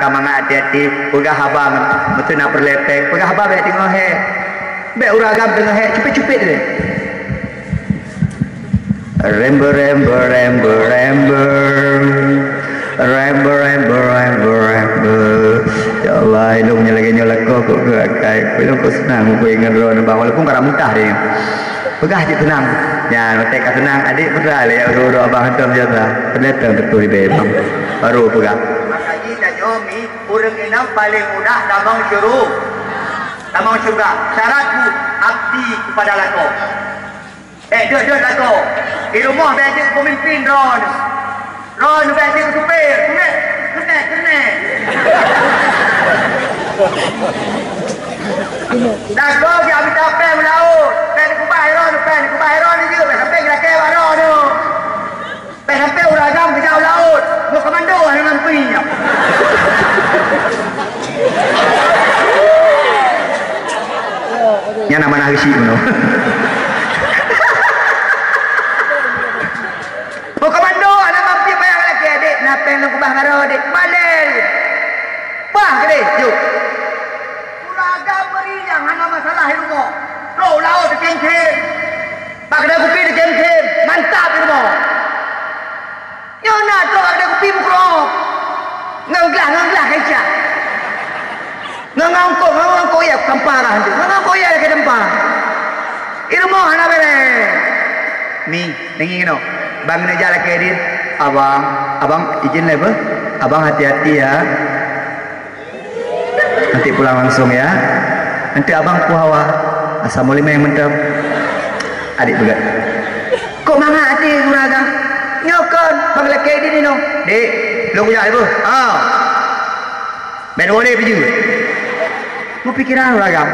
Kamang hati-hati pegah abang betul nak perlepek pegah abang be tengok he be uragam tengok he cepet-cepet dia rember rember rember rember rember rember rember rember ya Allah ilmunya lagi nyolak kok kai belum kau senang kau ingat ron bang walaupun karena muntah dia pegah je tenang ya nanti kau tenang adik betul ya ro abang hantam je lah terletak betul be bang baru pegah Yomi, urang enam paling mudah damang syuruh damang syurga syaratku abdi kepada lako dia lako di rumah bezik pemimpin Ron bezik supir kena lako dia ambil sampai melaut pen kubah Ron ni juga sampai laki Ron tu pen sampai uragam kejauh laut mau komando dengan punya yang nama nak isi pun mau komando nak mampir bayang lagi adik nak pengen kubah karo adik balel bah gede yuk uraga beri yang hana masalah di rumah roh laut di kengkem pak ada kopi di kengkem mantap di rumah yo nak tu ada kopi bukrok nganglah kerja ngangkau ya kamparan tu ngangkau ya ke tempat ilmu hana bere ni nengi no bang ne jala ke dir abang izin le abang hati-hati ya nanti pulang langsung ya nanti abang ku hawa assalamualaikum yang mantap adik begat kok manga hati uraga nyokon bang le ke dir ni no dek lo punya ibu ben boleh pergi mau pikiran ragam